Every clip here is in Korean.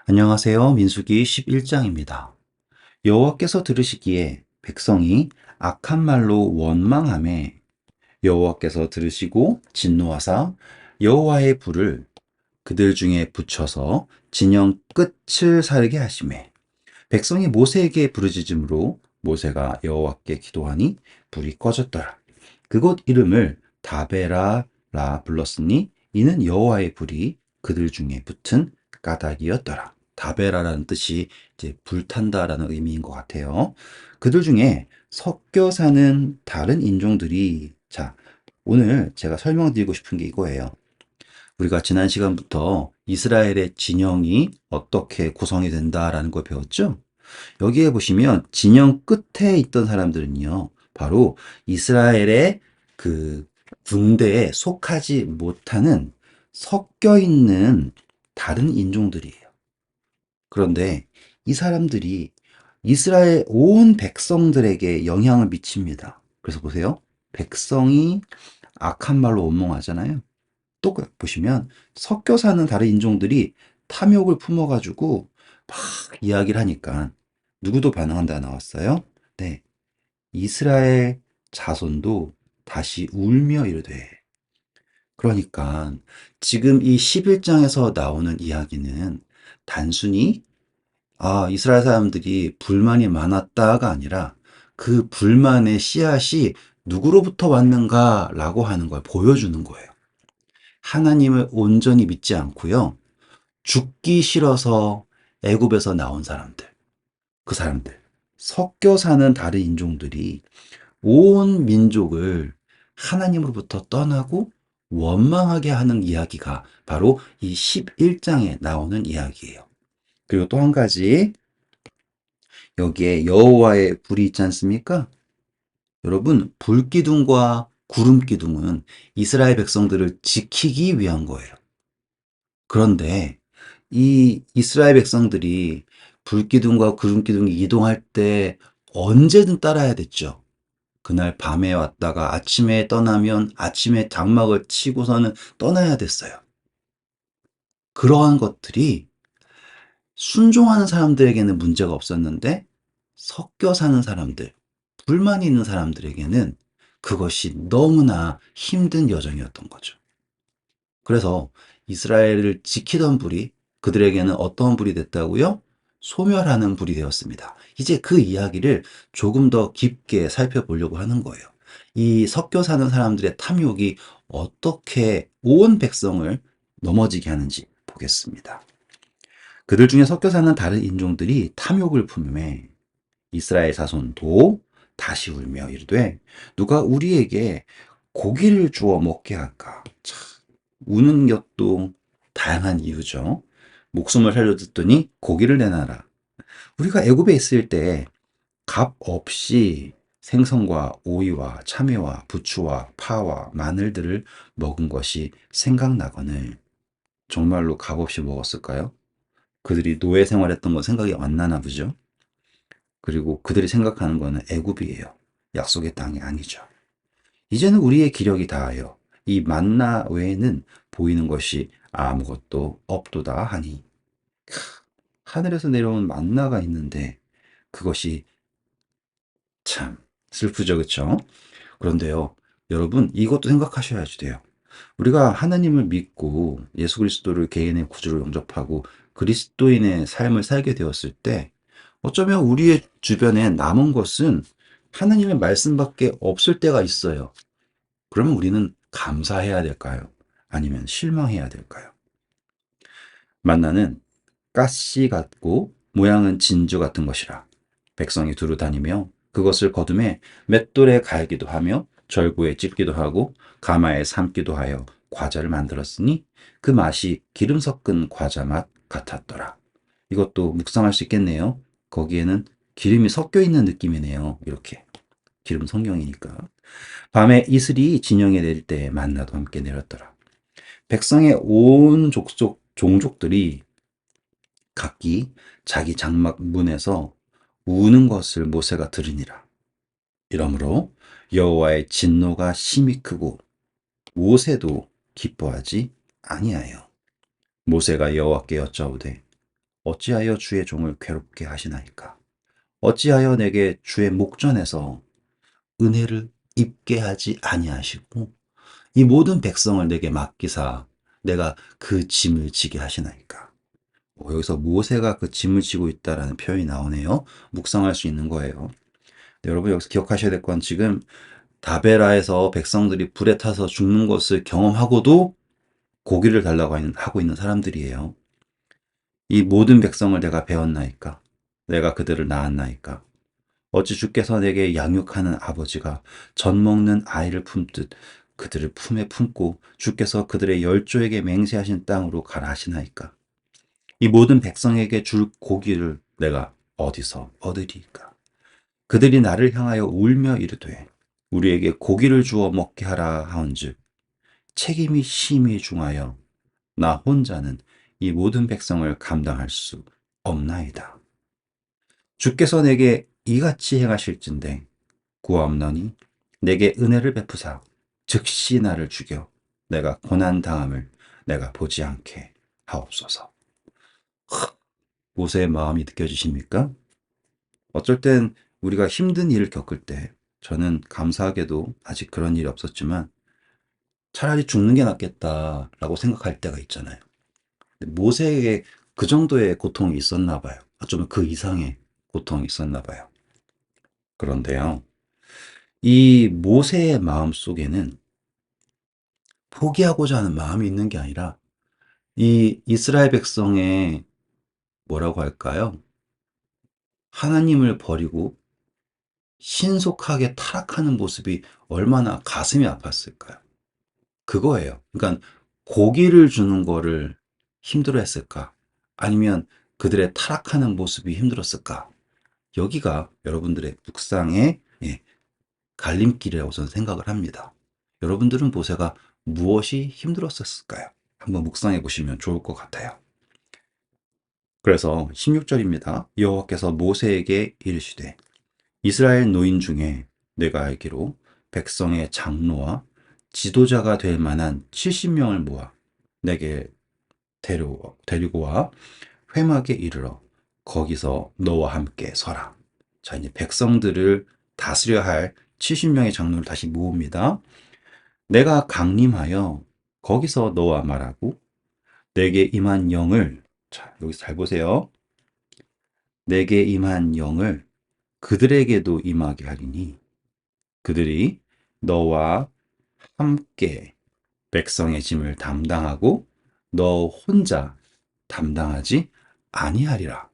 안녕하세요. 민수기 11장입니다. 여호와께서 들으시기에 백성이 악한 말로 원망하매 여호와께서 들으시고 진노하사 여호와의 불을 그들 중에 붙여서 진영 끝을 살게 하시매 백성이 모세에게 부르짖음으로 모세가 여호와께 기도하니 불이 꺼졌더라. 그곳 이름을 다베라라 불렀으니 이는 여호와의 불이 그들 중에 붙은 까닭이었더라. 다베라라는 뜻이 이제 불탄다라는 의미인 것 같아요. 그들 중에 섞여 사는 다른 인종들이 오늘 제가 설명드리고 싶은 게 이거예요. 우리가 지난 시간부터 이스라엘의 진영이 어떻게 구성이 된다라는 걸 배웠죠? 여기에 보시면 진영 끝에 있던 사람들은요, 바로 이스라엘의 그 군대에 속하지 못하는 섞여 있는 다른 인종들이에요. 그런데 이 사람들이 이스라엘 온 백성들에게 영향을 미칩니다. 그래서 보세요. 백성이 악한 말로 원망하잖아요. 또 보시면 섞여 사는 다른 인종들이 탐욕을 품어가지고 막 이야기를 하니까 누구도 반응한다 나왔어요. 네, 이스라엘 자손도 다시 울며 이르되. 그러니까 지금 이 11장에서 나오는 이야기는 단순히 이스라엘 사람들이 불만이 많았다가 아니라 그 불만의 씨앗이 누구로부터 왔는가라고 하는 걸 보여주는 거예요. 하나님을 온전히 믿지 않고요. 죽기 싫어서 애굽에서 나온 사람들, 그 사람들, 섞여 사는 다른 인종들이 온 민족을 하나님으로부터 떠나고 원망하게 하는 이야기가 바로 이 11장에 나오는 이야기예요. 그리고 또 한 가지, 여기에 여호와의 불이 있지 않습니까? 여러분, 불기둥과 구름기둥은 이스라엘 백성들을 지키기 위한 거예요. 그런데 이 이스라엘 백성들이 불기둥과 구름기둥이 이동할 때 언제든 따라야 됐죠. 그날 밤에 왔다가 아침에 떠나면 아침에 장막을 치고서는 떠나야 됐어요. 그러한 것들이 순종하는 사람들에게는 문제가 없었는데 섞여 사는 사람들, 불만이 있는 사람들에게는 그것이 너무나 힘든 여정이었던 거죠. 그래서 이스라엘을 지키던 불이 그들에게는 어떤 불이 됐다고요? 소멸하는 불이 되었습니다. 이제 그 이야기를 조금 더 깊게 살펴보려고 하는 거예요. 이 섞여 사는 사람들의 탐욕이 어떻게 온 백성을 넘어지게 하는지 보겠습니다. 그들 중에 섞여 사는 다른 인종들이 탐욕을 품에 이스라엘 자손도 다시 울며 이르되 누가 우리에게 고기를 주어 먹게 할까? 참, 우는 것도 다양한 이유죠. 목숨을 살려줬더니 고기를 내놔라. 우리가 애굽에 있을 때 값 없이 생선과 오이와 참외와 부추와 파와 마늘들을 먹은 것이 생각나거늘 정말로 값 없이 먹었을까요? 그들이 노예 생활했던 거 생각이 안 나나 보죠. 그리고 그들이 생각하는 거는 애굽이에요. 약속의 땅이 아니죠. 이제는 우리의 기력이 다하여 이 만나 외에는 보이는 것이 아무것도 없도다 하니. 하늘에서 내려온 만나가 있는데 그것이 참 슬프죠, 그렇죠? 그런데요, 여러분 이것도 생각하셔야 돼요. 우리가 하나님을 믿고 예수 그리스도를 개인의 구주로 영접하고 그리스도인의 삶을 살게 되었을 때 어쩌면 우리의 주변에 남은 것은 하나님의 말씀밖에 없을 때가 있어요. 그러면 우리는 감사해야 될까요? 아니면 실망해야 될까요? 만나는 가시 같고 모양은 진주 같은 것이라 백성이 두루 다니며 그것을 거두매 맷돌에 갈기도 하며 절구에 찢기도 하고 가마에 삶기도 하여 과자를 만들었으니 그 맛이 기름 섞은 과자 맛 같았더라. 이것도 묵상할 수 있겠네요. 거기에는 기름이 섞여 있는 느낌이네요. 이렇게 기름 성경이니까. 밤에 이슬이 진영에 내릴 때 만나도 함께 내렸더라. 백성의 온 종족들이 각기 자기 장막 문에서 우는 것을 모세가 들으니라. 이러므로 여호와의 진노가 심히 크고 모세도 기뻐하지 아니하여 모세가 여호와께 여짜오되 어찌하여 주의 종을 괴롭게 하시나이까? 어찌하여 내게 주의 목전에서 은혜를 입게 하지 아니하시고 이 모든 백성을 내게 맡기사 내가 그 짐을 지게 하시나이까? 여기서 모세가 그 짐을 지고 있다라는 표현이 나오네요. 묵상할 수 있는 거예요. 네, 여러분 여기서 기억하셔야 될 건 지금 다베라에서 백성들이 불에 타서 죽는 것을 경험하고도 고기를 달라고 하고 있는 사람들이에요. 이 모든 백성을 내가 배웠나이까? 내가 그들을 낳았나이까? 어찌 주께서 내게 양육하는 아버지가 젖 먹는 아이를 품듯 그들을 품에 품고 주께서 그들의 열조에게 맹세하신 땅으로 가라 하시나이까? 이 모든 백성에게 줄 고기를 내가 어디서 얻으리이까? 그들이 나를 향하여 울며 이르되 우리에게 고기를 주어 먹게 하라 하온즉 책임이 심히 중하여 나 혼자는 이 모든 백성을 감당할 수 없나이다. 주께서 내게 이같이 행하실진대 구하옵나니 내게 은혜를 베푸사 즉시 나를 죽여 내가 고난 당함을 내가 보지 않게 하옵소서. 모세의 마음이 느껴지십니까? 어쩔 땐 우리가 힘든 일을 겪을 때 저는 감사하게도 아직 그런 일이 없었지만 차라리 죽는 게 낫겠다라고 생각할 때가 있잖아요. 근데 모세에게 그 정도의 고통이 있었나 봐요. 어쩌면 그 이상의 고통이 있었나 봐요. 그런데요, 이 모세의 마음 속에는 포기하고자 하는 마음이 있는 게 아니라 이 이스라엘 백성의 뭐라고 할까요? 하나님을 버리고 신속하게 타락하는 모습이 얼마나 가슴이 아팠을까요? 그거예요. 그러니까 고기를 주는 거를 힘들어 했을까? 아니면 그들의 타락하는 모습이 힘들었을까? 여기가 여러분들의 묵상의 갈림길이라고 저는 생각을 합니다. 여러분들은 모세가 무엇이 힘들었을까요? 한번 묵상해 보시면 좋을 것 같아요. 그래서 16절입니다. 여호와께서 모세에게 이르시되 이스라엘 노인 중에 내가 알기로 백성의 장로와 지도자가 될 만한 70명을 모아 내게 데리고 와 회막에 이르러 거기서 너와 함께 서라. 자, 이제 백성들을 다스려야 할 70명의 장로를 다시 모읍니다. 내가 강림하여 거기서 너와 말하고 내게 임한 영을, 자, 여기서 잘 보세요. 내게 임한 영을 그들에게도 임하게 하리니 그들이 너와 함께 백성의 짐을 담당하고 너 혼자 담당하지 아니하리라.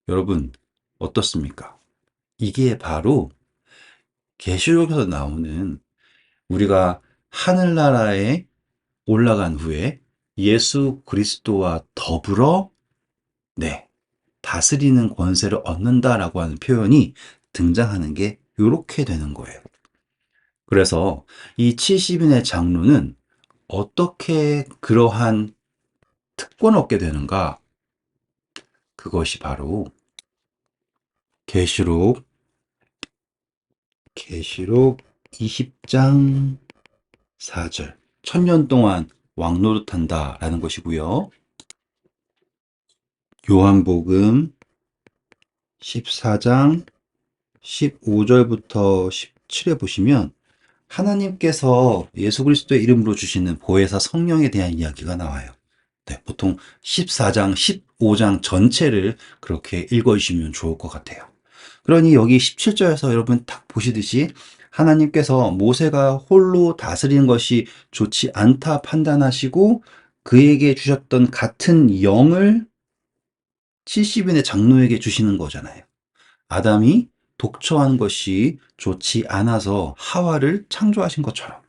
여러분, 어떻습니까? 이게 바로 계시록에서 나오는 우리가 하늘나라에 올라간 후에 예수 그리스도와 더불어 다스리는 권세를 얻는다라고 하는 표현이 등장하는 게 이렇게 되는 거예요. 그래서 이 70인의 장로는 어떻게 그러한 특권을 얻게 되는가? 그것이 바로 계시록 20장 4절. 1000년 동안 왕노릇한다라는 것이고요. 요한복음 14장 15절부터 17에 보시면 하나님께서 예수 그리스도의 이름으로 주시는 보혜사 성령에 대한 이야기가 나와요. 네, 보통 14장, 15장 전체를 그렇게 읽어주시면 좋을 것 같아요. 그러니 여기 17절에서 여러분 딱 보시듯이 하나님께서 모세가 홀로 다스리는 것이 좋지 않다 판단하시고 그에게 주셨던 같은 영을 70인의 장로에게 주시는 거잖아요. 아담이 독처한 것이 좋지 않아서 하와를 창조하신 것처럼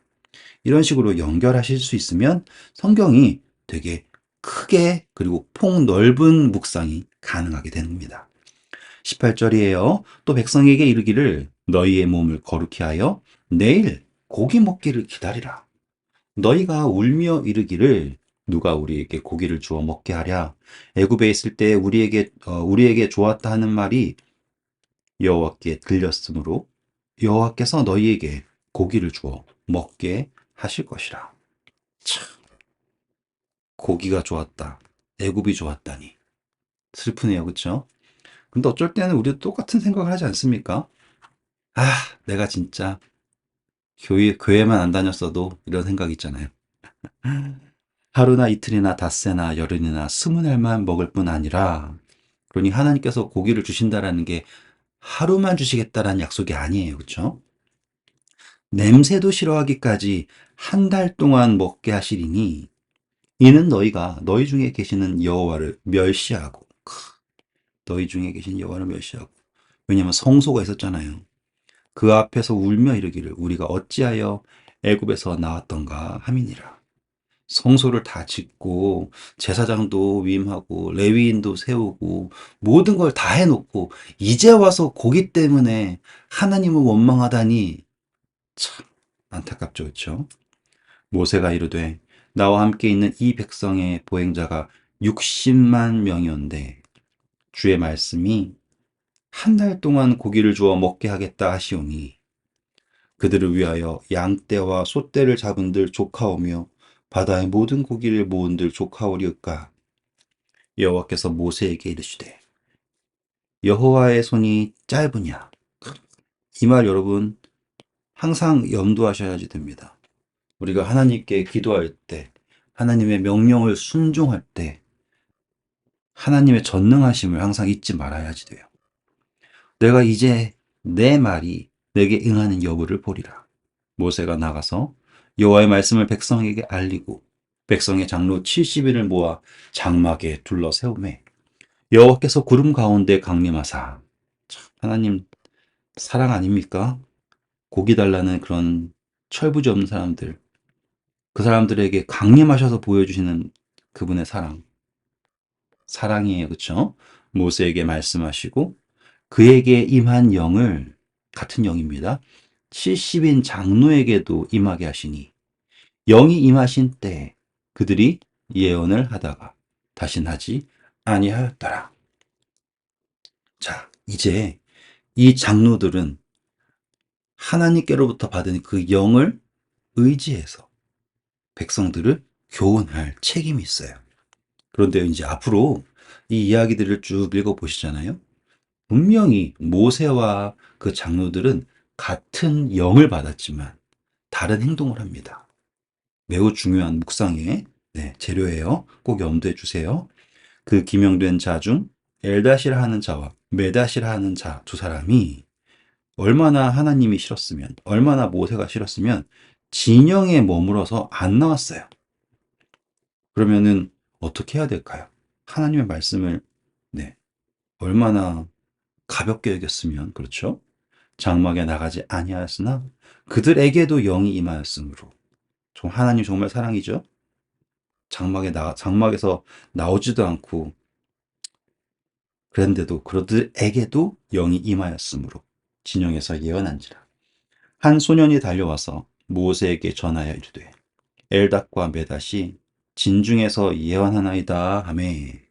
이런 식으로 연결하실 수 있으면 성경이 되게 크게 그리고 폭넓은 묵상이 가능하게 됩니다. 18절이에요. 또 백성에게 이르기를 너희의 몸을 거룩히 하여 내일 고기 먹기를 기다리라. 너희가 울며 이르기를 누가 우리에게 고기를 주어 먹게 하랴. 애굽에 있을 때 우리에게 좋았다 하는 말이 여호와께 들렸으므로 여호와께서 너희에게 고기를 주어 먹게 하실 것이라. 참, 고기가 좋았다. 애굽이 좋았다니. 슬프네요, 그쵸? 근데 어쩔 때는 우리도 똑같은 생각을 하지 않습니까? 아, 내가 진짜 교회만 안 다녔어도 이런 생각 있잖아요. 하루나 이틀이나 닷새나 열흘이나 20날만 먹을 뿐 아니라, 그러니 하나님께서 고기를 주신다라는 게 하루만 주시겠다라는 약속이 아니에요. 그쵸? 냄새도 싫어하기까지 한 달 동안 먹게 하시리니 이는 너희가 너희 중에 계시는 여호와를 멸시하고, 너희 중에 계신 여호와를 멸시하고. 왜냐하면 성소가 있었잖아요. 그 앞에서 울며 이르기를 우리가 어찌하여 애굽에서 나왔던가 함이니라. 성소를 다 짓고 제사장도 위임하고 레위인도 세우고 모든 걸 다 해놓고 이제 와서 고기 때문에 하나님을 원망하다니, 참 안타깝죠, 그렇죠? 모세가 이르되 나와 함께 있는 이 백성의 보행자가 60만 명이온데 주의 말씀이 한 달 동안 고기를 주어 먹게 하겠다 하시오니 그들을 위하여 양떼와 소떼를 잡은들 조카오며 바다의 모든 고기를 모은들 조카오리까. 여호와께서 모세에게 이르시되 여호와의 손이 짧으냐. 이 말 여러분 항상 염두하셔야지 됩니다. 우리가 하나님께 기도할 때, 하나님의 명령을 순종할 때 하나님의 전능하심을 항상 잊지 말아야지 돼요. 내가 이제 내 말이 내게 응하는 여부를 보리라. 모세가 나가서 여호와의 말씀을 백성에게 알리고 백성의 장로 70인을 모아 장막에 둘러 세우매 여호와께서 구름 가운데 강림하사. 참, 하나님 사랑 아닙니까? 고기 달라는 그런 철부지 없는 사람들, 그 사람들에게 강림하셔서 보여주시는 그분의 사랑이에요. 그쵸? 모세에게 말씀하시고 그에게 임한 영을, 같은 영입니다. 70인 장로에게도 임하게 하시니 영이 임하신 때 그들이 예언을 하다가 다신 하지 아니하였더라. 자, 이제 이 장로들은 하나님께로부터 받은 그 영을 의지해서 백성들을 교훈할 책임이 있어요. 그런데 이제 앞으로 이 이야기들을 쭉 읽어보시잖아요. 분명히 모세와 그 장로들은 같은 영을 받았지만 다른 행동을 합니다. 매우 중요한 묵상의 재료예요. 꼭 염두해 주세요. 그 기명된 자 중 엘다시라 하는 자와 메다시라 하는 자 두 사람이 얼마나 하나님이 싫었으면, 얼마나 모세가 싫었으면 진영에 머물어서 안 나왔어요. 그러면은 어떻게 해야 될까요? 하나님의 말씀을 얼마나 가볍게 여겼으면, 그렇죠? 장막에 나가지 아니하였으나 그들에게도 영이 임하였으므로. 하나님 정말 사랑이죠. 장막에서 나오지도 않고 그런데도 그들에게도 영이 임하였으므로 진영에서 예언한지라. 한 소년이 달려와서 모세에게 전하여 이르되 엘닷과 메닷이 진중에서 예언하나이다 하매.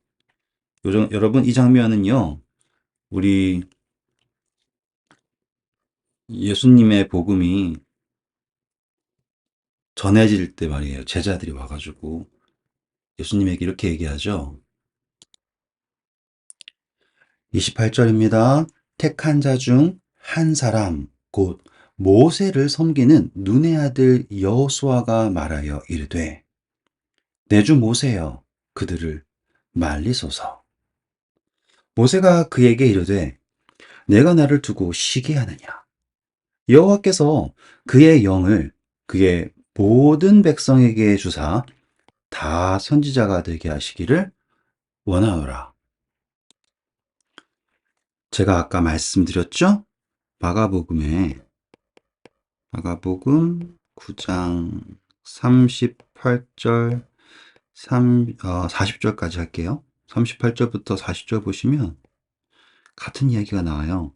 여러분 이 장면은요, 우리 예수님의 복음이 전해질 때 말이에요. 제자들이 와가지고 예수님에게 이렇게 얘기하죠. 28절입니다. 택한 자 중 한 사람 곧 모세를 섬기는 눈의 아들 여호수아가 말하여 이르되 내 주 모세여 그들을 말리소서. 모세가 그에게 이르되 내가 나를 두고 쉬게 하느냐. 여호와께서 그의 영을 그의 모든 백성에게 주사 다 선지자가 되게 하시기를 원하노라. 제가 아까 말씀드렸죠? 마가복음 9장 38절 40절까지 할게요. 38절부터 40절 보시면 같은 이야기가 나와요.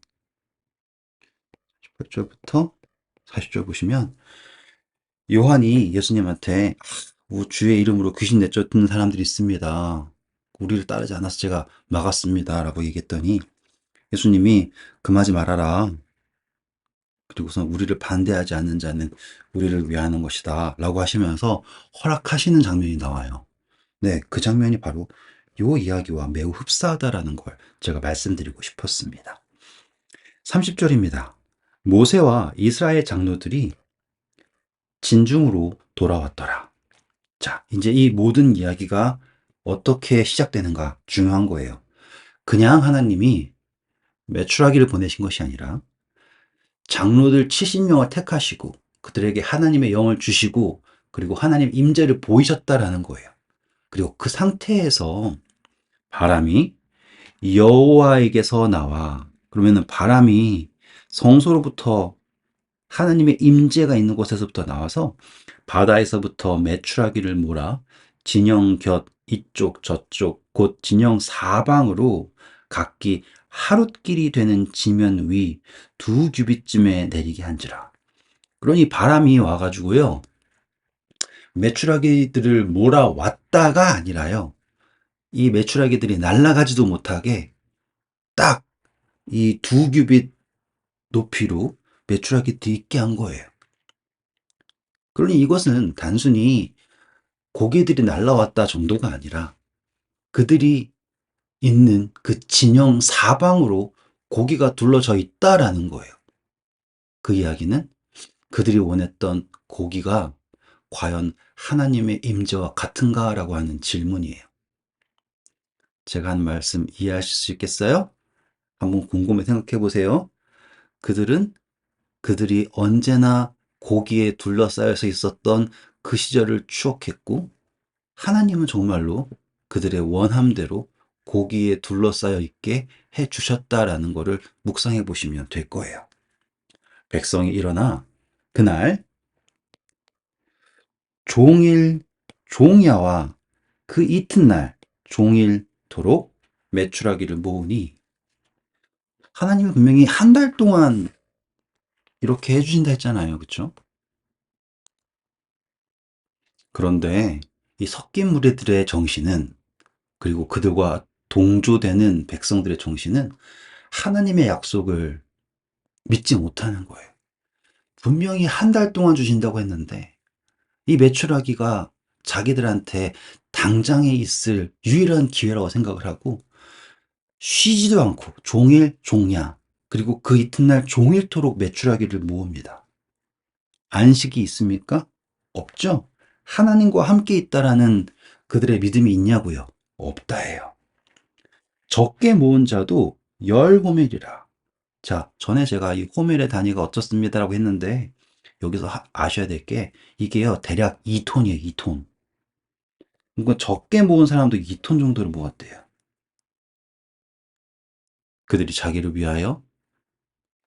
38절부터 40절 보시면 요한이 예수님한테 주의 이름으로 귀신 내쫓는 사람들이 있습니다. 우리를 따르지 않아서 제가 막았습니다. 라고 얘기했더니 예수님이 금하지 말아라. 그리고서 우리를 반대하지 않는 자는 우리를 위하는 것이다. 라고 하시면서 허락하시는 장면이 나와요. 네, 그 장면이 바로 요 이야기와 매우 흡사하다라는 걸 제가 말씀드리고 싶었습니다. 30절입니다. 모세와 이스라엘 장로들이 진중으로 돌아왔더라. 자, 이제 이 모든 이야기가 어떻게 시작되는가 중요한 거예요. 그냥 하나님이 메추라기를 보내신 것이 아니라 장로들 70명을 택하시고 그들에게 하나님의 영을 주시고 그리고 하나님 임재를 보이셨다라는 거예요. 그리고 그 상태에서 바람이 여호와에게서 나와, 그러면은 바람이 성소로부터 하나님의 임재가 있는 곳에서부터 나와서 바다에서부터 메추라기를 몰아 진영 곁 이쪽 저쪽 곧 진영 사방으로 각기 하룻길이 되는 지면 위 2규빗쯤에 내리게 한지라. 그러니 바람이 와가지고요, 메추라기들을 몰아왔다가 아니라요, 이 메추라기들이 날아가지도 못하게 딱 이 2규빗 높이로 메추라기들이 있게 한 거예요. 그러니 이것은 단순히 고기들이 날아왔다 정도가 아니라 그들이 있는 그 진영 사방으로 고기가 둘러져 있다라는 거예요. 그 이야기는 그들이 원했던 고기가 과연 하나님의 임재와 같은가라고 하는 질문이에요. 제가 한 말씀 이해하실 수 있겠어요? 한번 곰곰이 생각해 보세요. 그들이 언제나 고기에 둘러싸여서 있었던 그 시절을 추억했고, 하나님은 정말로 그들의 원함대로 고기에 둘러싸여 있게 해 주셨다라는 것을 묵상해 보시면 될 거예요. 백성이 일어나 그날 종일 종야와 그 이튿날 종일토록 메추라기를 모으니, 하나님은 분명히 한 달 동안 이렇게 해주신다 했잖아요. 그쵸? 그런데 이 섞인 무리들의 정신은, 그리고 그들과 동조되는 백성들의 정신은 하나님의 약속을 믿지 못하는 거예요. 분명히 한 달 동안 주신다고 했는데 이 메추라기가 자기들한테 당장에 있을 유일한 기회라고 생각을 하고 쉬지도 않고 종일 종야, 그리고 그 이튿날 종일토록 메추라기를 모읍니다. 안식이 있습니까? 없죠. 하나님과 함께 있다라는 그들의 믿음이 있냐고요? 없다예요. 적게 모은 자도 10호멜이라. 자, 전에 제가 이 호멜의 단위가 어떻습니다라고 했는데 여기서 아셔야 될 게, 이게요 대략 2톤이에요. 2톤. 그러니까 적게 모은 사람도 2톤 정도를 모았대요. 그들이 자기를 위하여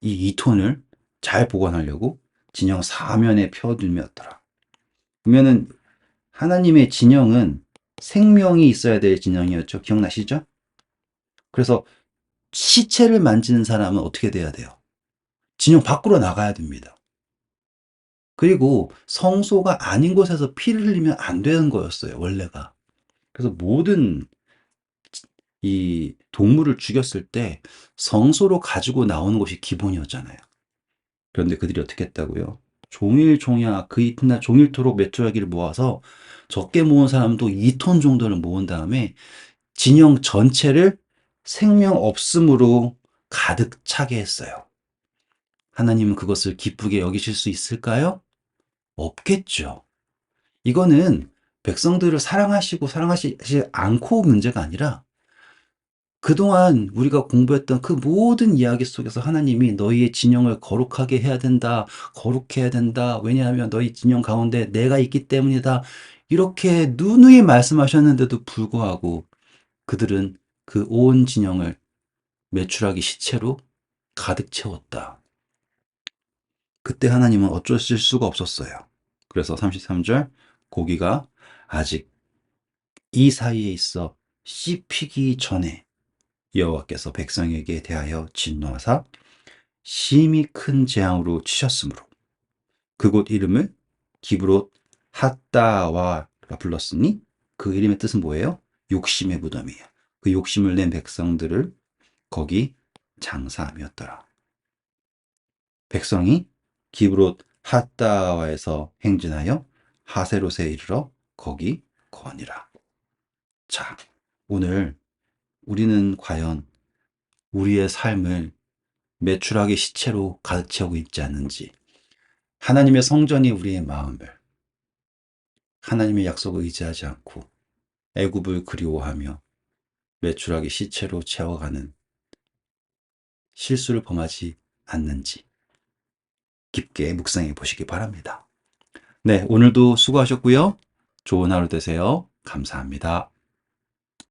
이 2톤을 잘 보관하려고 진영 사면에 펴두었더라. 그러면은 하나님의 진영은 생명이 있어야 될 진영이었죠. 기억나시죠? 그래서 시체를 만지는 사람은 어떻게 돼야 돼요? 진영 밖으로 나가야 됩니다. 그리고 성소가 아닌 곳에서 피를 흘리면 안 되는 거였어요, 원래가. 그래서 모든 이 동물을 죽였을 때 성소로 가지고 나오는 것이 기본이었잖아요. 그런데 그들이 어떻게 했다고요? 종일 종야 그 이튿날 종일토록 메추라기를 모아서 적게 모은 사람도 2톤 정도를 모은 다음에 진영 전체를 생명 없음으로 가득 차게 했어요. 하나님은 그것을 기쁘게 여기실 수 있을까요? 없겠죠. 이거는 백성들을 사랑하시고 사랑하시지 않고 문제가 아니라 그동안 우리가 공부했던 그 모든 이야기 속에서 하나님이 너희의 진영을 거룩하게 해야 된다, 거룩해야 된다, 왜냐하면 너희 진영 가운데 내가 있기 때문이다, 이렇게 누누이 말씀하셨는데도 불구하고 그들은 그 온 진영을 메추라기 시체로 가득 채웠다. 그때 하나님은 어쩌실 수가 없었어요. 그래서 33절, 고기가 아직 이 사이에 있어 씹히기 전에 여호와께서 백성에게 대하여 진노하사 심히 큰 재앙으로 치셨으므로 그곳 이름을 기브롯 핫다와가 불렀으니, 그 이름의 뜻은 뭐예요? 욕심의 무덤이에요. 그 욕심을 낸 백성들을 거기 장사함이었더라. 백성이 기브롯 핫다와에서 행진하여 하세롯에 이르러 거기 거니라. 자, 오늘 우리는 과연 우리의 삶을 매출하기 시체로 가득 채우고 있지 않는지, 하나님의 성전이 우리의 마음을 하나님의 약속을 의지하지 않고 애굽을 그리워하며 매출하기 시체로 채워가는 실수를 범하지 않는지 깊게 묵상해 보시기 바랍니다. 네, 오늘도 수고하셨고요. 좋은 하루 되세요. 감사합니다.